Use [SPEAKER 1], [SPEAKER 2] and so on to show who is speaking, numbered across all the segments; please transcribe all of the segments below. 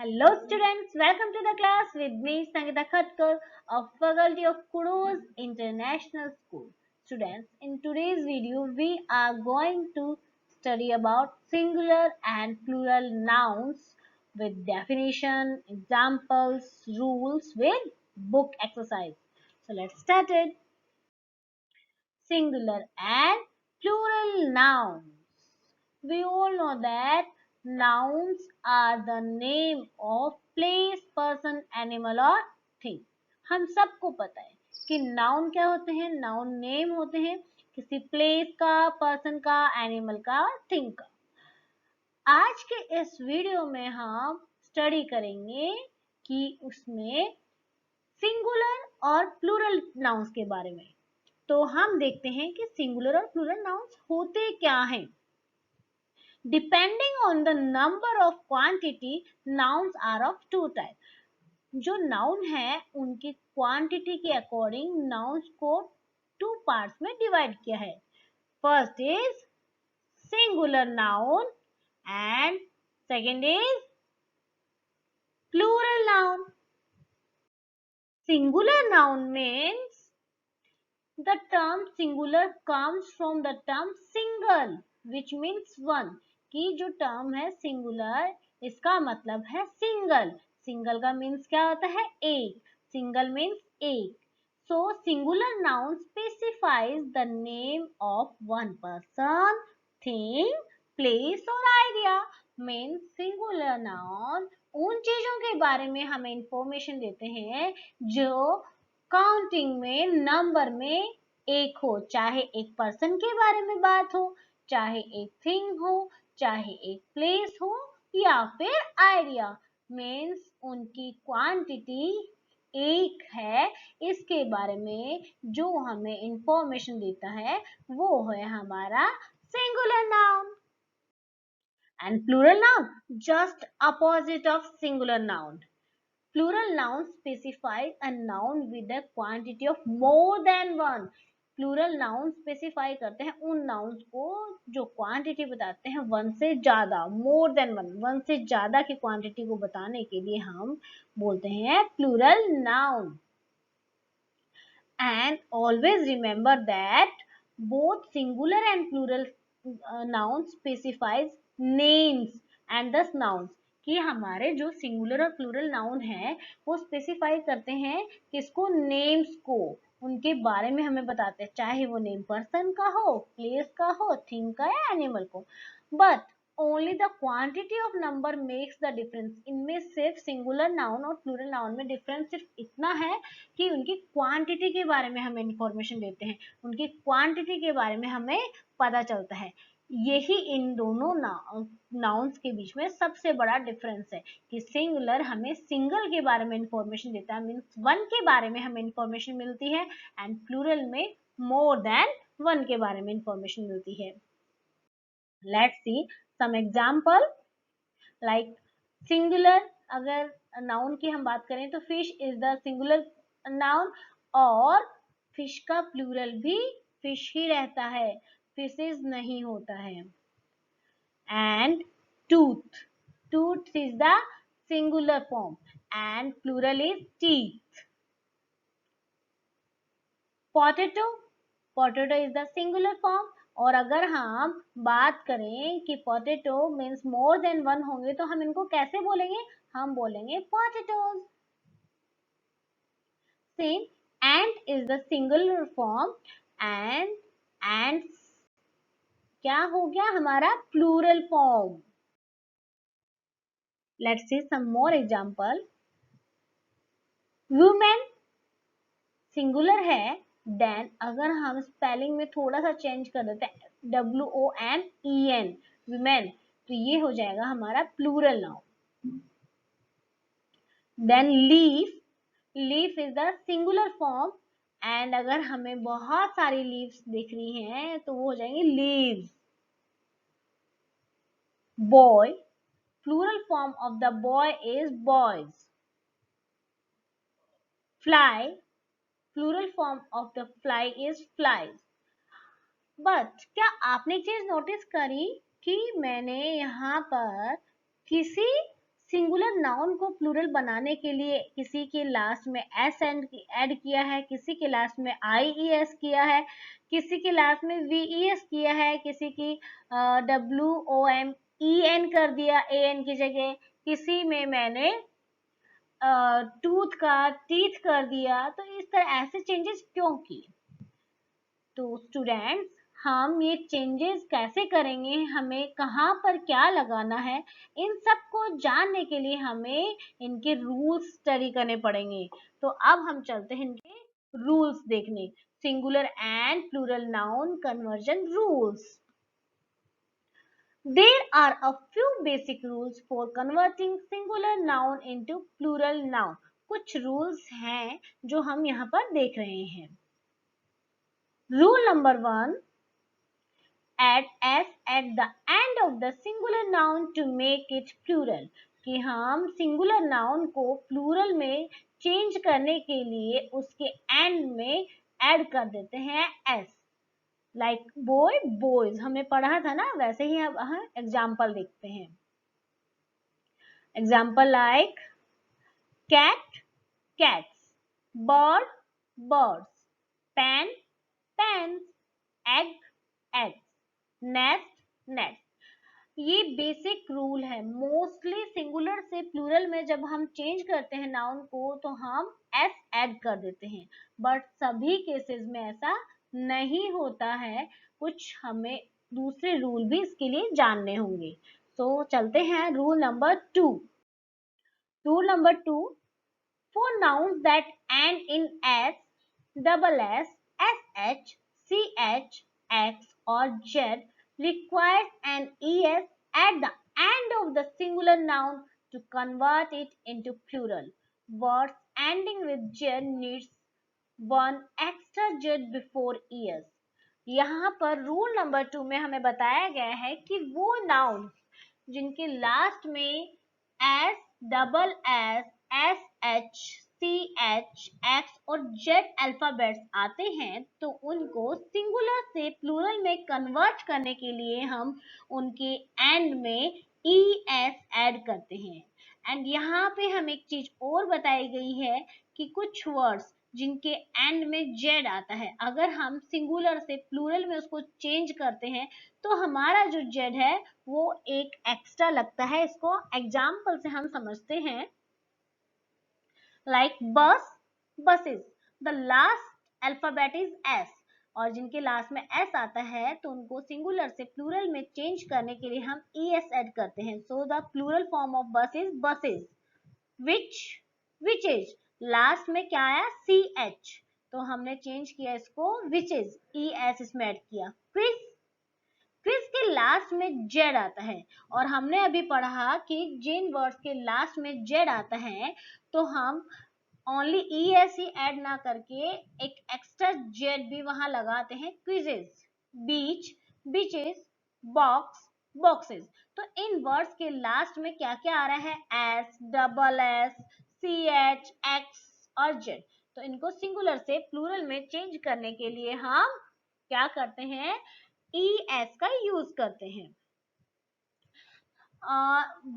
[SPEAKER 1] Hello students, welcome to the class with me Sangeeta Khatkar of Faculty of Kudos International School. Students, in today's video we are going to study about singular and plural nouns with definition, examples, rules with book exercise. So let's start it. Singular and plural nouns. We all know that nouns are the name of place, person, animal or thing. हम सबको पता है कि noun क्या होते हैं. Noun name होते हैं किसी प्लेस का, पर्सन का, एनिमल का, थिंग का. आज के इस वीडियो में हम स्टडी करेंगे कि उसमें सिंगुलर और प्लूरल नाउन्स के बारे में. तो हम देखते हैं कि सिंगुलर और प्लूरल नाउन्स होते क्या हैं. Depending on the number of quantity, nouns are of two types. जो नाउन है उनकी क्वांटिटी के अकॉर्डिंग नाउन्स को टू पार्ट्स में डिवाइड किया है. First is singular noun and second is plural noun. Singular noun means the term singular comes from the term single which means one. कि जो टर्म है सिंगुलर इसका मतलब है सिंगल. सिंगल का मीन्स क्या होता है? एक. सिंगल मीन्स एक. So singular noun specifies the name of one person, thing, place और आइडिया. मीन्स सिंगुलर नाउन उन चीजों के बारे में हमें इंफॉर्मेशन देते हैं जो काउंटिंग में, नंबर में एक हो. चाहे एक पर्सन के बारे में बात हो, चाहे एक थिंग हो, चाहे एक प्लेस हो या फिर आइडिया. मीन्स उनकी क्वांटिटी एक है. इसके बारे में जो हमें इंफॉर्मेशन देता है वो है हमारा singular noun. And plural noun just opposite of singular noun. Plural nouns specify a noun with a quantity of more than one. Plural noun specify करते हैं उन nouns को जो quantity बताते हैं one से ज्यादा, more than one, one से ज्यादा की quantity को बताने के लिए हम बोलते हैं plural noun. And always remember that both singular and plural nouns specifies names and thus nouns. कि हमारे जो सिंगुलर और प्लूरल नाउन है वो स्पेसिफाई करते हैं किसको? नेम्स को. उनके बारे में हमें बताते हैं, चाहे वो नेम पर्सन का हो, प्लेस का हो, थिंग का या एनिमल को. But only the quantity of number makes the difference. इनमें सिर्फ सिंगुलर नाउन और प्लूरल नाउन में डिफरेंस सिर्फ इतना है कि उनकी क्वांटिटी के बारे में हमें इंफॉर्मेशन देते हैं. उनकी क्वांटिटी के बारे में हमें पता चलता है. यही इन दोनों नाउन्स के बीच में सबसे बड़ा डिफरेंस है कि सिंगुलर हमें सिंगल के बारे में इंफॉर्मेशन देता है, मीन्स वन के बारे में हमें इंफॉर्मेशन मिलती है. एंड प्लूरल में मोर देन वन के बारे में इंफॉर्मेशन मिलती है. Let's see some example. Like singular अगर नाउन की हम बात करें तो fish is the singular noun और फिश का प्लूरल भी फिश ही रहता है, फिशेस नहीं होता है. And tooth, tooth is the singular form and plural is teeth. Potato, potato is the singular form. और अगर हम बात करें कि potato means more than one होंगे तो हम इनको कैसे बोलेंगे? हम बोलेंगे potatoes. Same ant is the singular form and ants क्या हो गया? हमारा plural form. Let's see some more example. Women singular है, देन अगर हम स्पेलिंग में थोड़ा सा चेंज कर देते हैं WOMEN, वुमेन, तो ये हो जाएगा हमारा plural noun. Then leaf, leaf is the singular form and अगर हमें बहुत सारी लीव्स दिख रही हैं तो वो हो जाएंगे leaves. Boy, plural form of the boy is boys. Fly, plural form of the fly is flies. But क्या आपने एक चीज नोटिस करी कि मैंने यहाँ पर किसी सिंगुलर नाउन को प्लूरल बनाने के लिए किसी के लास्ट में एस ऐड किया है, किसी के लास्ट में IES किया है, किसी के लास्ट में VES किया है, किसी की WOMEN कर दिया AN की जगह, किसी में मैंने टूथ का टीथ कर दिया। तो इस तरह ऐसे चेंजेस क्यों किए? तो स्टूडेंट्स, हम ये चेंजेस कैसे करेंगे, हमें कहाँ पर क्या लगाना है, इन सब को जानने के लिए हमें इनके रूल्स स्टडी करने पड़ेंगे। तो अब हम चलते हैं इनके रूल्स देखने। Singular and plural noun conversion rules. There are a few basic rules for converting singular noun into plural noun. कुछ रूल्स हैं जो हम यहाँ पर देख रहे हैं। Rule number 1, add s at the end of the singular noun to make it plural. कि हम सिंगुलर नाउन को प्लूरल में चेंज करने के लिए उसके एंड में ऐड कर देते हैं s, लाइक बॉय बॉयज, हमने पढ़ा था ना, वैसे ही अब एग्जाम्पल देखते हैं। Example like cat cats, bird birds, pen pens, egg eggs, nest nest। ये बेसिक रूल है। मोस्टली सिंगुलर से प्लूरल में जब हम चेंज करते हैं नाउन को तो हम s ऐड कर देते हैं, बट सभी केसेस में ऐसा नहीं होता है। कुछ हमें दूसरे रूल भी इसके लिए जानने होंगे। तो चलते हैं rule number 2। Rule number 2, for nouns that end in s, double s, sh, ch, x or z requires an es at the end of the singular noun to convert it into plural. Words ending with z needs one extra z before es. यहाँ पर rule number 2 में हमें बताया गया है कि वो noun जिनके लास्ट में S, double S, sh, ch, x और z अल्फाबेट्स आते हैं तो उनको सिंगुलर से प्लूरल में कन्वर्ट करने के लिए हम उनके एंड में es ऐड करते हैं। एंड यहाँ पे हम एक चीज और बताई गई है कि कुछ वर्ड्स जिनके एंड में z आता है, अगर हम सिंगुलर से प्लूरल में उसको चेंज करते हैं तो हमारा जो z है वो एक एक्स्ट्रा लगता है। इसको एग्जाम्पल से हम समझते हैं, लाइक बस buses, the last alphabet is s, और जिनके लास्ट में s आता है तो उनको सिंगुलर से प्लूरल में चेंज करने के लिए हम es ऐड करते हैं। So the plural form of bus is buses, which is, last में क्या आया ch, तो हमने चेंज किया इसको which is, es इसमें ऐड किया। क्विज के लास्ट में जेड आता है, और हमने अभी पढ़ा कि जिन वर्ड्स के लास्ट में जेड आता है तो हम ओनली es ही ऐड ना करके एक एक्स्ट्रा जेड भी वहां लगाते हैं। क्विजेस, बीच, बीचेस, बॉक्स, बॉक्सेस। तो इन वर्ड्स के लास्ट में क्या क्या आ रहा है, s, double s, ch, x और z। तो इनको सिंगुलर से प्लूरल में चेंज करने के लिए हम क्या करते हैं, es का यूज करते हैं।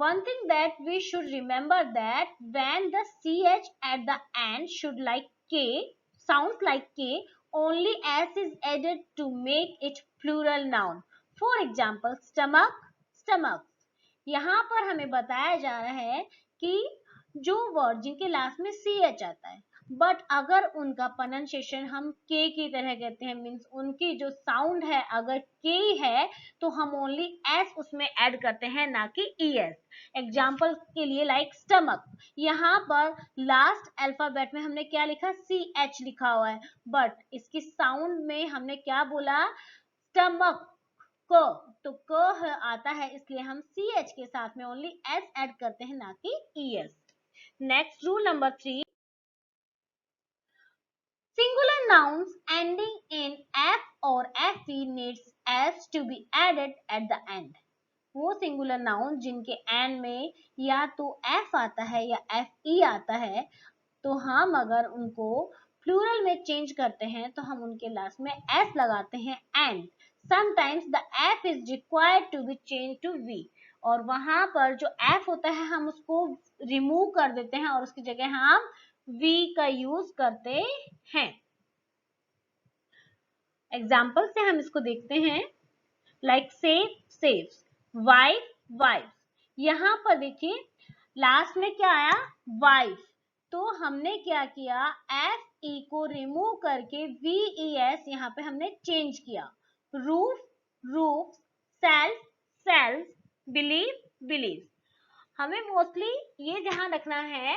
[SPEAKER 1] One thing that we should remember that when the ch at the end should like k, sounds like k, only s is added to make it plural noun. For example, stomach, stomachs. यहाँ पर हमें बताया जा रहा है कि जो word जिनके लास्ट में ch आता है बट अगर उनका प्रोनाउंसिएशन हम के की तरह कहते हैं, मीन्स उनकी जो साउंड है अगर के है तो हम ओनली एस उसमें ऐड करते हैं, ना कि es। एग्जाम्पल के लिए लाइक स्टमक, यहाँ पर लास्ट अल्फाबेट में हमने क्या लिखा, ch लिखा हुआ है, बट इसकी साउंड में हमने क्या बोला, स्टमक क, तो क आता है इसलिए हम ch के साथ में ओनली s ऐड करते हैं, ना कि es। Next rule number 3, singular nouns ending in f or fe needs s to be added at the end. वो सिंगुलर नाउन जिनके एंड में या तो f आता है या fe आता है तो हम अगर उनको प्लूरल में चेंज करते हैं तो हम उनके लास्ट में s लगाते हैं and sometimes the f is required to be changed to v, और वहां पर जो एफ होता है हम उसको रिमूव कर देते हैं और उसकी जगह हम वी का यूज करते हैं। एग्जाम्पल से हम इसको देखते हैं, like save saves, wife wife. यहाँ पर देखिए लास्ट में क्या आया, वाइफ, तो हमने क्या किया, एफ ई को रिमूव करके वी ई एस यहाँ पे हमने चेंज किया। Roof roof, self self, believe believe. हमें मोस्टली ये ध्यान रखना है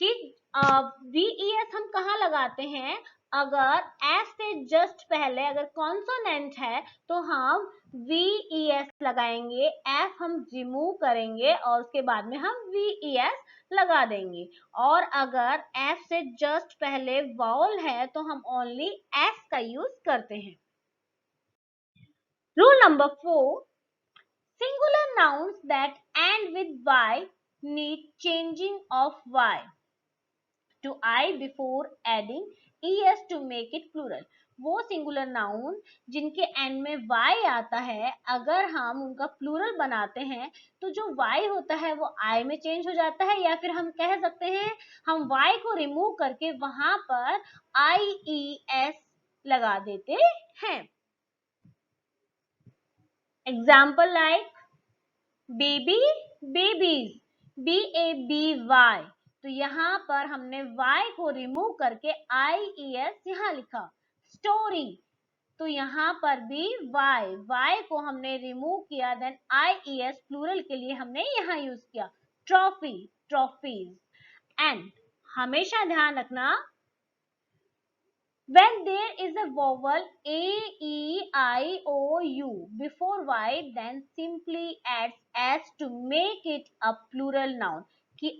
[SPEAKER 1] कि वीईएस हम कहाँ लगाते हैं, अगर एस से जस्ट पहले अगर कॉन्सोनेंट है तो हम वीईएस लगाएंगे, एफ हम रिमूव करेंगे और उसके बाद में हम वीईएस लगा देंगे। और अगर एफ से जस्ट पहले वाउल है तो हम ओनली एस का यूज करते हैं। Rule number 4, singular nouns that end with y need changing of y to I before adding es to make it plural। वो सिंगुलर नाउन जिनके एंड में y आता है, अगर हम उनका प्लूरल बनाते हैं तो जो y होता है वो I में चेंज हो जाता है, या फिर हम कह सकते हैं हम y को रिमूव करके वहां पर IES लगा देते हैं। Example like baby babies, BABY, तो यहाँ पर हमने y को रिमूव करके IES यहाँ लिखा। स्टोरी, तो यहाँ पर भी y को हमने रिमूव किया, देन IES प्लूरल के लिए हमने यहाँ यूज किया। Trophy trophies. एंड हमेशा ध्यान रखना, when there is a vowel a, e, I, o, u before y, then simply adds s to make it a plural noun। कि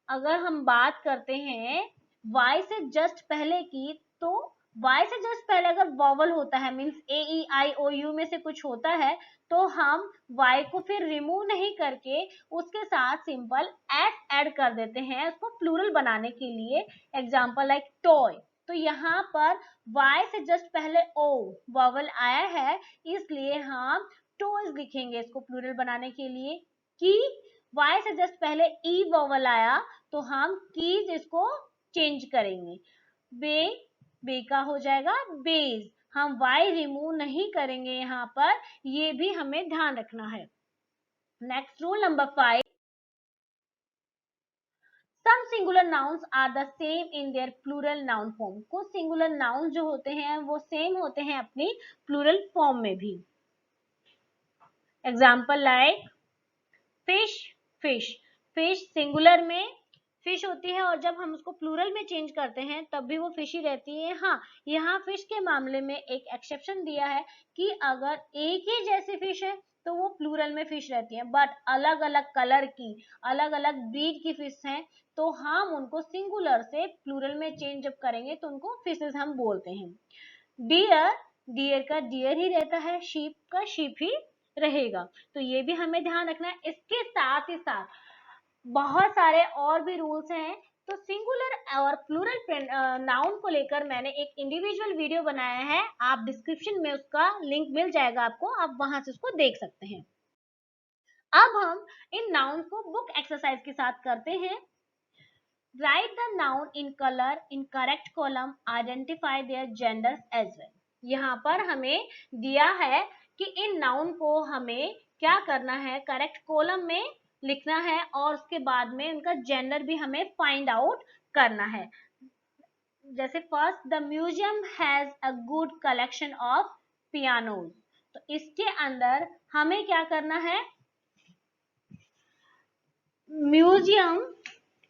[SPEAKER 1] अगर हम बात करते हैं y से जस्ट पहले की, तो y से जस्ट पहले अगर वॉवल होता है, means A, E, I, O, you में से कुछ होता है, तो हम y को फिर रिमूव नहीं करके उसके साथ सिंपल एस ऐड कर देते हैं उसको प्लूरल बनाने के लिए। एग्जाम्पल लाइक टॉय, तो यहाँ पर y से जस्ट पहले o वॉवल आया है, इसलिए हम टॉयज लिखेंगे इसको प्लूरल बनाने के लिए। की, y से जस्ट पहले e वॉवल आया तो हम कीज इसको चेंज करेंगे, बे का हो जाएगा बेज। हम y रिमूव नहीं करेंगे यहाँ पर, ये भी हमें ध्यान रखना है। Next rule number 5, some singular nouns are the same in their plural noun form. कुछ सिंगुलर नाउन्स जो होते हैं वो सेम होते हैं अपनी प्लूरल फॉर्म में भी। Example like fish fish, fish singular में फिश होती है और जब हम उसको प्लूरल में चेंज करते हैं तब भी वो फिश ही रहती है। हाँ, यहाँ फिश के मामले में एक एक्सेप्शन दिया है कि अगर एक ही जैसी फिश है तो वो प्लूरल में फिश रहती है, बट अलग अलग कलर की अलग अलग ब्रीड की फिश हैं तो हम उनको सिंगुलर से प्लूरल में चेंज जब करेंगे तो उनको फिशेस हम बोलते हैं। डियर, डियर का डियर ही रहता है, शीप का शीप ही रहेगा, तो ये भी हमें ध्यान रखना है। इसके साथ ही साथ बहुत सारे और भी रूल्स हैं, तो सिंगुलर और प्लूरल नाउन को लेकर मैंने एक इंडिविजुअल वीडियो बनाया है, आप डिस्क्रिप्शन में उसका लिंक मिल जाएगा आपको, आप वहां से उसको देख सकते हैं। अब हम इन नाउन को बुक एक्सरसाइज के साथ करते हैं। Write the noun in colour in correct column, identify their genders as well. यहाँ पर हमें दिया है कि इन नाउन को हमें क्या करना है, करेक्ट कॉलम में लिखना है और उसके बाद में उनका जेंडर भी हमें फाइंड आउट करना है। जैसे first, the museum has a good collection of pianos, तो इसके अंदर हमें क्या करना है, म्यूजियम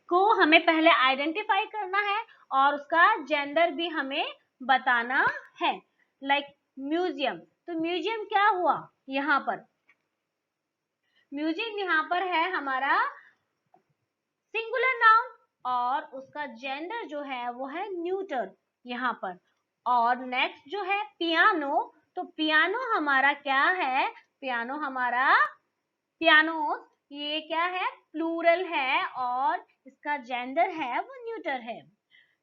[SPEAKER 1] को हमें पहले आइडेंटिफाई करना है और उसका जेंडर भी हमें बताना है। लाइक म्यूजियम, तो म्यूजियम क्या हुआ, यहाँ पर म्यूजियम यहाँ पर है हमारा सिंगुलर नाउन और उसका जेंडर जो है वो है न्यूटर यहाँ पर। और नेक्स्ट जो है पियानो, तो पियानो हमारा क्या है, पियानो हमारा पियानो, ये क्या है, प्लूरल है और इसका जेंडर है वो न्यूटर है।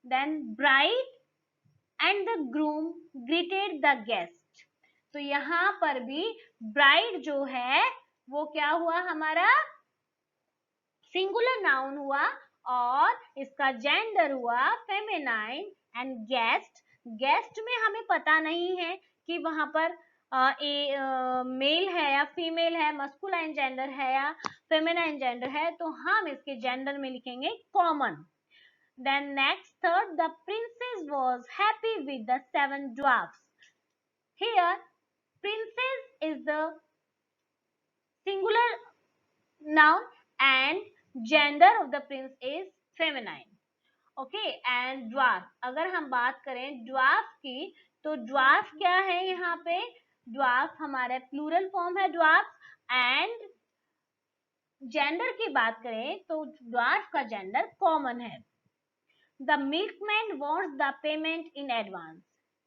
[SPEAKER 1] Then bride and the groom greeted the guest, तो यहाँ पर भी ब्राइड जो है वो क्या हुआ, हमारा सिंगुलर नाउन हुआ और इसका जेंडर हुआ फेमिनाइन। एंड गेस्ट, गेस्ट में हमें पता नहीं है कि वहां पर मेल है या फीमेल है, मस्कुलाइन जेंडर है या फेमिनाइन जेंडर है, तो हम इसके जेंडर में लिखेंगे common. Then next third, the princess was happy with the 7 dwarfs. Here princess is the singular noun and gender of the prince is feminine. Okay, and dwarf, अगर हम बात करें ड्वार्फ की, तो ड्वार्फ क्या है, यहाँ पे ड्वार्फ हमारा प्लूरल फॉर्म है ड्वार्फ। एंड जेंडर की बात करें तो ड्वार्फ का जेंडर कॉमन है। The milkman wants the payment in advance.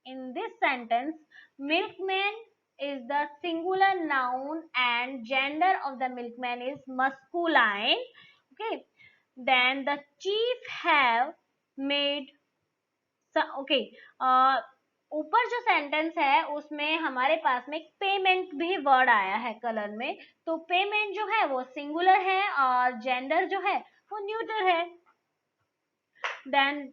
[SPEAKER 1] In this sentence milkman is the singular noun and gender of the milkman is masculine. Okay, then the chief have made, okay, ऊपर जो sentence है उसमें हमारे पास में payment भी word आया है colour में, तो पेमेंट जो है वो सिंगुलर है और जेंडर जो है वो न्यूट्रल है। Then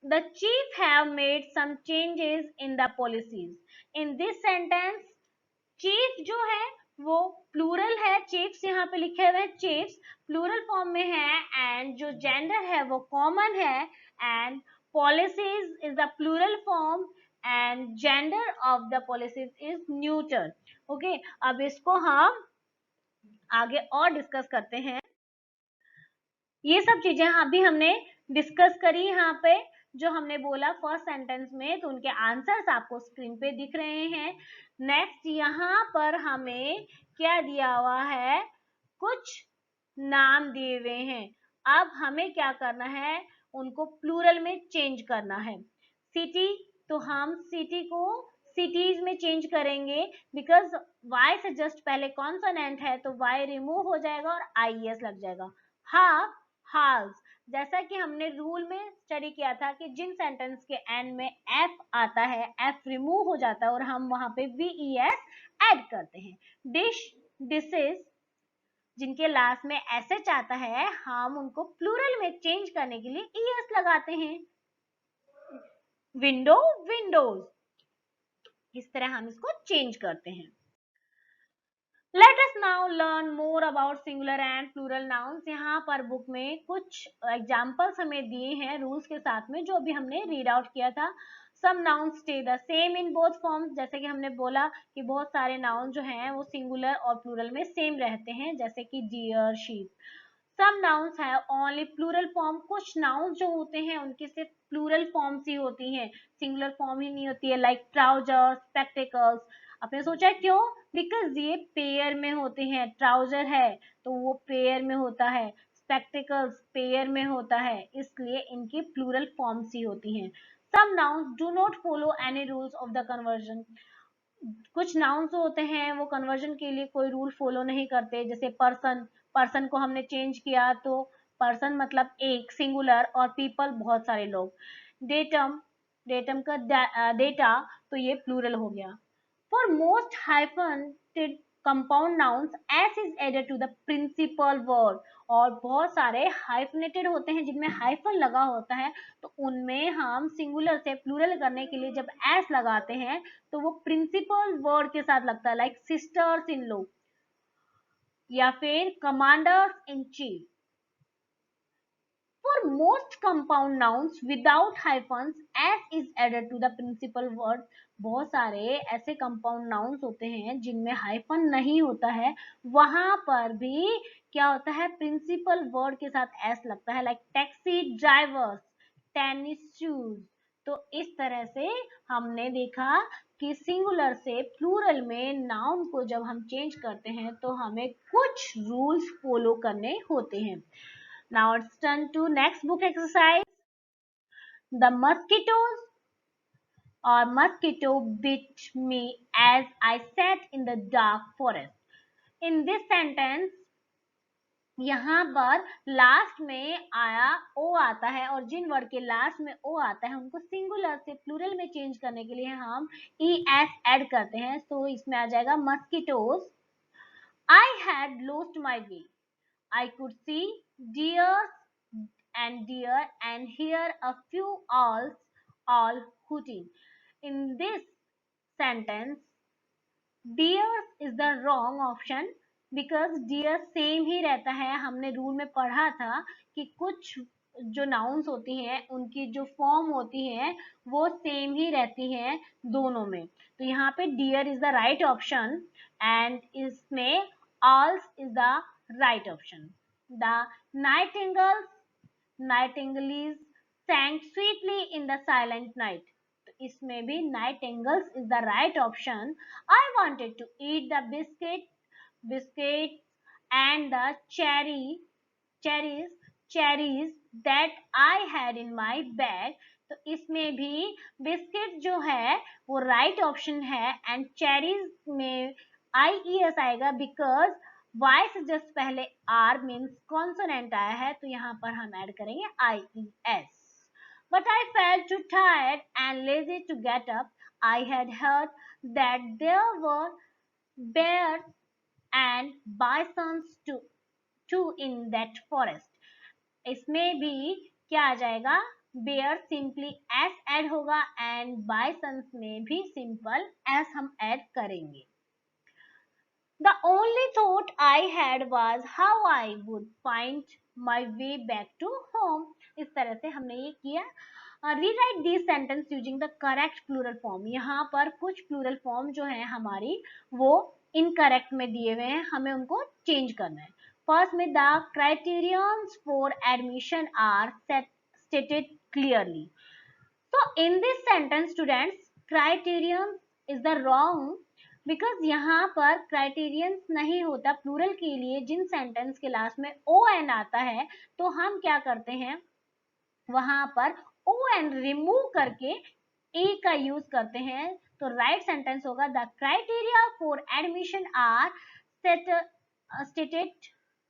[SPEAKER 1] the chief have made some changes in the policies. In this sentence chief जो है वो प्लूरल है, चीफ्स यहाँ पे लिखे हुए हैं, चीफ्स प्लूरल फॉर्म में है एंड जो जेंडर है वो कॉमन है। And policies is the plural form and gender of the policies is neutral. Okay, अब इसको हम आगे और डिस्कस करते हैं। ये सब चीजें अभी हमने डिस्कस करी यहाँ पे, जो हमने बोला फर्स्ट सेंटेंस में, तो उनके आंसर्स आपको स्क्रीन पे दिख रहे हैं। नेक्स्ट यहाँ पर हमें क्या दिया हुआ है, कुछ नाम दिए हुए हैं। अब हमें क्या करना है, उनको प्लूरल में चेंज करना है। सिटी, तो हम सिटी को सिटीज में चेंज करेंगे, बिकॉज वाई से जस्ट पहले कॉन्सोनेंट है तो वाई रिमूव हो जाएगा और IES लग जाएगा। हाफ, हाल्स, जैसा कि हमने रूल में स्टडी किया था कि जिन सेंटेंस के एंड में F आता है, F रिमूव हो जाता है और हम वहां पे VES ऐड करते हैं। डिश, डिशेस, जिनके लास्ट में SH आता है, हम उनको प्लूरल में चेंज करने के लिए ES लगाते हैं। विंडो, विंडोज, इस तरह हम इसको चेंज करते हैं। Let us now learn more about singular and plural nouns. यहाँ पर बुक में कुछ एग्जाम्पल्स हमें दिए हैं रूल्स के साथ में, जो अभी हमने रीड आउट किया था। Some nouns stay the same in both forms. जैसे कि हमने बोला कि बहुत सारे नाउन जो हैं वो सिंगुलर और प्लूरल में सेम रहते हैं, जैसे कि deer, sheep. Some nouns have only plural form. कुछ nouns जो होते हैं उनकी सिर्फ प्लूरल फॉर्म्स ही होती हैं, सिंगुलर फॉर्म ही नहीं होती है, लाइक ट्राउजर्स, स्पेक्टिकल्स। आपने सोचा क्यों? बिकॉज ये पेयर में होते हैं, ट्राउजर है तो वो पेयर में होता है, स्पेक्टिकल्स पेयर में होता है, इसलिए इनकी प्लूरल फॉर्म्स ही होती हैं। Some nouns do not follow any rules of the conversion. कुछ नाउन्स होते हैं वो कन्वर्जन के लिए कोई रूल फॉलो नहीं करते, जैसे पर्सन, पर्सन को हमने चेंज किया तो पर्सन मतलब एक सिंगुलर और पीपल बहुत सारे लोग। डेटम, डेटम का डेटा, तो ये प्लूरल हो गया। For most hyphenated compound nouns s is added to the principal word. और बहुत सारे हाइफेनेटेड होते हैं जिनमें हाइफन लगा होता है, तो उनमें हम सिंगुलर से प्लूरल करने के लिए जब एस लगाते हैं तो वो प्रिंसिपल वर्ड के साथ लगता है, लाइक सिस्टर्स इन लॉ या फिर commanders in chief. For most compound nouns without hyphens, s is added to the principal word. बहुत सारे ऐसे compound nouns होते हैं जिनमें hyphen नहीं होता है, वहां पर भी क्या होता है, principal word के साथ s लगता है, like taxi drivers, tennis shoes। तो इस तरह से हमने देखा कि सिंगुलर से प्लूरल में नाउन को जब हम चेंज करते हैं तो हमें कुछ रूल्स फॉलो करने होते हैं। Now let's turn to next book exercise. The mosquitoes or mosquito bit me as I sat in the dark forest. In this sentence, यहाँ पर लास्ट में आया ओ आता है और जिन वर्ड के लास्ट में ओ आता है उनको सिंगुलर से प्लूरल में चेंज करने के लिए हम ई एस ऐड करते हैं। तो इसमें आ जाएगा mosquitoes. I had lost my way. I could see deer and hear a few owls all hooting. In this sentence, deer is the wrong option because deer same ही रहता है। हमने रूल में पढ़ा था कि कुछ जो नाउन्स होती हैं उनकी जो फॉर्म होती है वो सेम ही रहती है दोनों में। तो यहाँ पे deer is the right option and इसमें owls is the right option. The nightingales sang sweetly in the silent night. तो इसमें भी nightingales is the right option. I wanted to eat the biscuits and the cherries that I had in my bag. तो इसमें भी biscuit जो है वो right option है एंड चेरीज में IES आएगा बिकॉज वाई से जस्ट पहले आर मीन्स कॉन्सोनेंट आया है तो यहाँ पर हम ऐड करेंगे IES. But I felt too tired and lazy to get up. I had heard that there were bears and bisons too in that forest. इसमें भी क्या आ जाएगा, बेयर सिंपली एस ऐड होगा एंड बाइसंस में भी सिंपल एस हम add करेंगे. The only thought I had was how I would find my way back to home. इस तरह से हमने ये किया. Rewrite these sentence using the correct plural form. यहाँ पर कुछ plural form जो है हमारी वो incorrect में दिए हुए हैं, हमें उनको change करना है. First में the criterions for admission are stated clearly. So in this sentence students, criterion is the wrong because यहाँ पर क्राइटेरियंस नहीं होता प्लूरल के लिए. जिन सेंटेंस के लास्ट में ओ एन आता है तो हम क्या करते हैं वहां पर ओ एन रिमूव करके ए का यूज करते हैं. तो राइट सेंटेंस होगा the criteria for admission are stated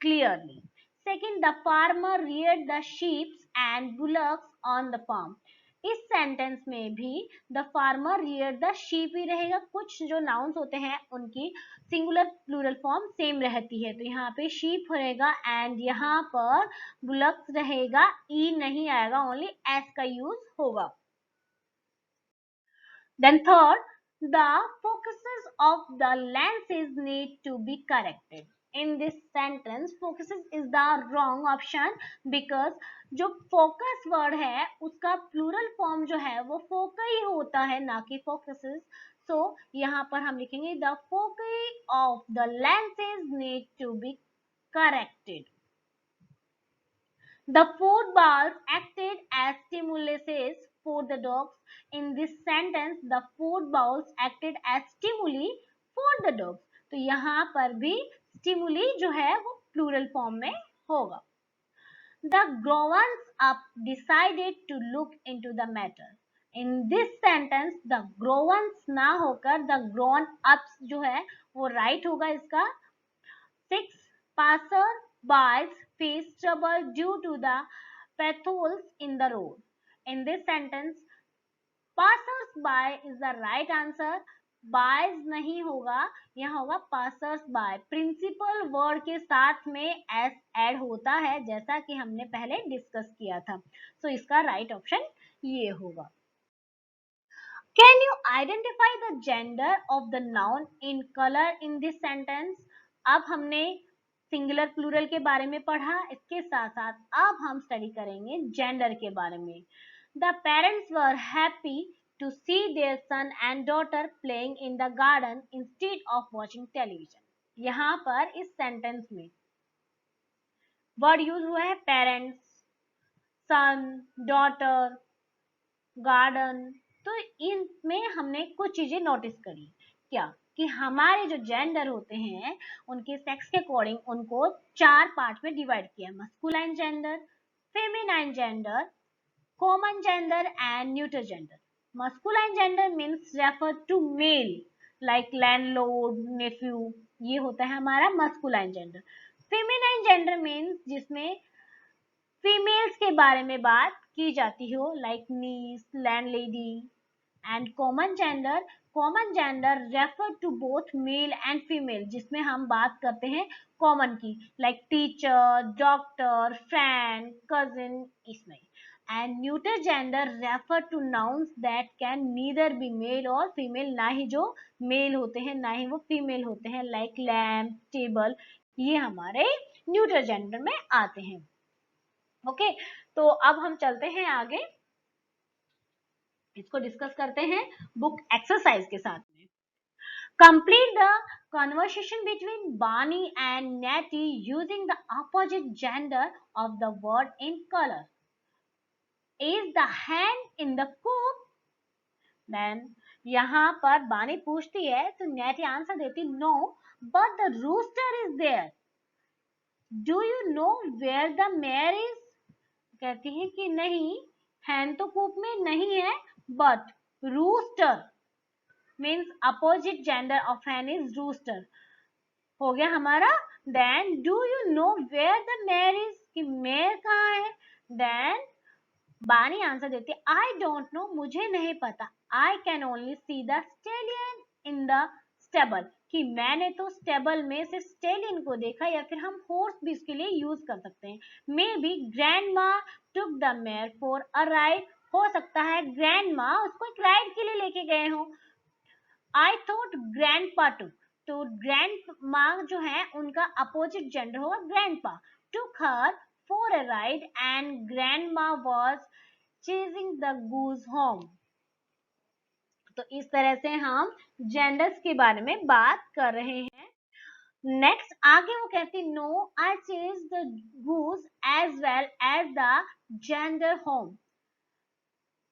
[SPEAKER 1] clearly. Second, the farmer reared the sheeps and bullocks on the farm. इस सेंटेंस में भी the farmer rear the sheep ही रहेगा. कुछ जो नाउन्स होते हैं उनकी सिंगुलर प्लूरल फॉर्म सेम रहती है. तो यहाँ पे शीप रहेगा एंड यहाँ पर बुलक्स रहेगा, ई नहीं आएगा, ओनली एस का यूज होगा. Then third, the focuses of the lenses need to be corrected. In this sentence, focuses is the wrong option because जो focus word है उसका plural form जो है वो foci होता है ना कि focuses. So यहाँ पर हम लिखेंगे the foci of the lenses need to be corrected. The food balls acted as stimuluses for the dogs. In this sentence, the food balls acted as stimuli for the dogs. तो यहाँ पर भी stimuli जो है वो plural form में होगा. The grown up decided to look into the matter. In this sentence, the grown ना होकर the grown ups जो है वो right होगा इसका. 6. Passers-by face trouble due to the potholes in the road. In this sentence, passers-by is the right answer. Bys नहीं होगा, यहाँ होगा passers-by. प्रिंसिपल वर्ड के साथ में s ऐड होता है जैसा कि हमने पहले डिस्कस किया था. So इसका राइट ऑप्शन ये होगा. Can you identify the gender of the noun in color in this sentence? अब हमने सिंगुलर प्लूरल के बारे में पढ़ा, इसके साथ साथ अब हम स्टडी करेंगे जेंडर के बारे में. The parents were happy to see their son and daughter playing in the garden instead of watching television. यहाँ पर इस सेंटेंस में वर्ड यूज हुआ है पेरेंट्स, सन, डॉटर, गार्डन. तो इनमें हमने कुछ चीजें नोटिस करी. क्या कि हमारे जो जेंडर होते हैं उनके सेक्स के अकॉर्डिंग उनको 4 पार्ट में डिवाइड किया. Masculine gender, feminine gender, common gender and neuter gender. Masculine gender means refer to male like landlord, nephew, ये होता है हमारा masculine gender. Feminine gender means जिसमें फीमेल्स के बारे में बात की जाती हो, like niece, landlady. And common gender refer to both male and female, जिसमें हम बात करते हैं कॉमन की, like teacher, doctor, friend, cousin, इसमें। And neuter gender refer two nouns that can neither be male और फीमेल, ना ही जो मेल होते हैं ना ही वो फीमेल होते हैं, लाइक लैम्प, टेबल, ये हमारे न्यूटर जेंडर में आते हैं। ओके, तो अब हम चलते हैं आगे, इसको डिस्कस करते हैं बुक एक्सरसाइज के साथ में। Complete the conversation between Bani and Natty using the opposite gender of the word in color. Is the hen in the coop? Then यहाँ पर बानी पूछती है तो नेटी आंसर देती no, but the rooster is there. Do you know where the mare is? कहती है कि नहीं, हैन तो कूप में नहीं है, but rooster means opposite gender of hen is rooster, हो गया हमारा। Then do you know where the mare is, कि मेयर कहाँ है? देन बानी आंसर देती है आई डोंट नो, मुझे नहीं पता। I can only see the stallion in the stable, कि मैंने तो स्टेबल में से स्टेलियन को देखा, या फिर हम हॉर्स भी इसके लिए यूज कर सकते हैं। May be grandma took the mayor for a ride, हो सकता है ग्रैंडमा उसको एक राइड के लिए लेके गए हो। आई थॉट ग्रैंडपा टुक, तो ग्रैंडमा जो है उनका अपोजिट जेंडर होगा grandpa. Took her for a ride and grandma was chasing the goose home. तो इस तरह से हम जेंडर्स के बारे में बात कर रहे हैं। नेक्स्ट आगे वो कहती no I chase the goose as well as the gander home.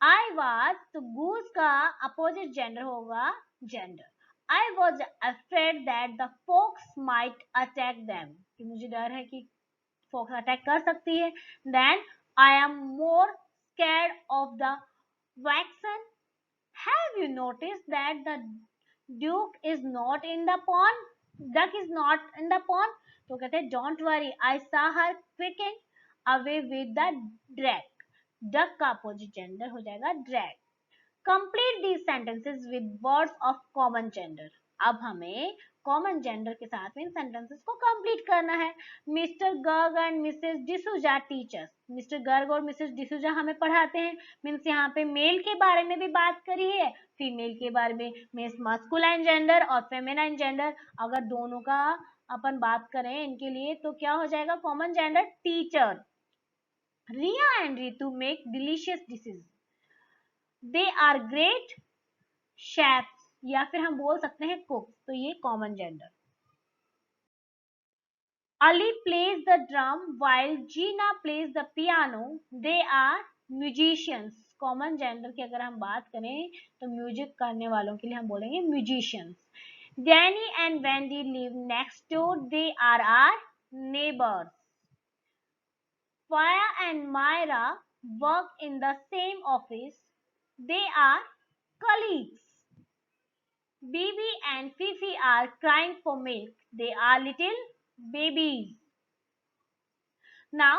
[SPEAKER 1] I was, तो गूज का अपोजिट जेंडर होगा gander. I was afraid that the fox might attack them, कि मुझे डर है कि फोक्स अटैक कर सकती है। Then I am more scared of the vixen. Have you noticed that the duke is not in the pond? Duck is not in the pond. तो कहते हैं don't worry, I saw her quicken away with the drag. Duck का opposite gender हो जाएगा drag. Complete these sentences with words of common gender. अब हमें common gender के साथ में इन सेंटेंसेस को कंप्लीट करना है। Mister Garg and Mrs D'Souza teachers, mister Garg और मिसेस डिसूजा हमें पढ़ाते हैं। मीन्स यहाँ पे मेल के बारे में भी बात करी है, फीमेल के बारे में, मीन्स मस्कुलाइन जेंडर और फेमिनाइन जेंडर। अगर दोनों का अपन बात करें इनके लिए तो क्या हो जाएगा common gender? Teacher. Riya and Ritu make delicious dishes, they are great chefs, या फिर हम बोल सकते हैं कुक, तो ये common gender. Ali plays the drum while Gina plays the piano, they are musicians. Common gender की अगर हम बात करें तो म्यूजिक करने वालों के लिए हम बोलेंगे musicians. Danny and Wendy live next door, they are are neighbours. Faya and Myra work in the same office, they are colleagues. Bibi and Fifi are crying for milk, they are little babies. Now,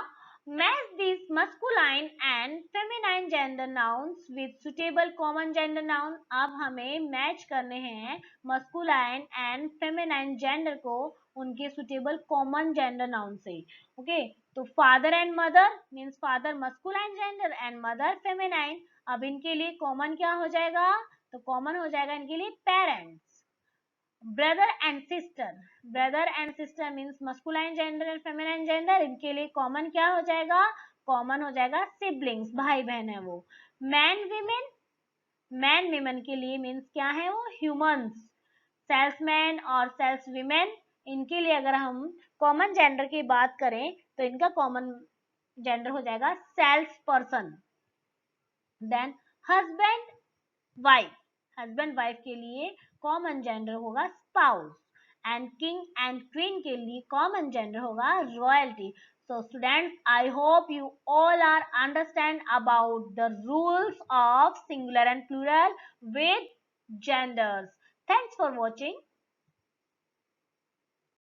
[SPEAKER 1] match these masculine and feminine gender nouns with suitable common gender noun. अब हमें match करने हैं masculine and feminine gender को उनके suitable common gender noun से। Okay, तो father and mother means father masculine gender and mother feminine। अब इनके लिए कॉमन क्या हो जाएगा? तो कॉमन हो जाएगा इनके लिए parents. Brother and sister means masculine gender and feminine gender, इनके लिए कॉमन क्या हो जाएगा? कॉमन हो जाएगा सिबलिंग्स, भाई बहन है वो। मैन विमेन के लिए मीन्स क्या है वो? ह्यूमंस। सेल्समैन और सेल्स विमेन, इनके लिए अगर हम कॉमन जेंडर की बात करें तो इनका कॉमन जेंडर हो जाएगा sales person. Then husband wife के लिए कॉमन जेंडर होगा spouse. And king and queen के लिए कॉमन जेंडर होगा royalty. So students, I hope you all are understand about the rules of singular and plural with genders. Thanks for watching.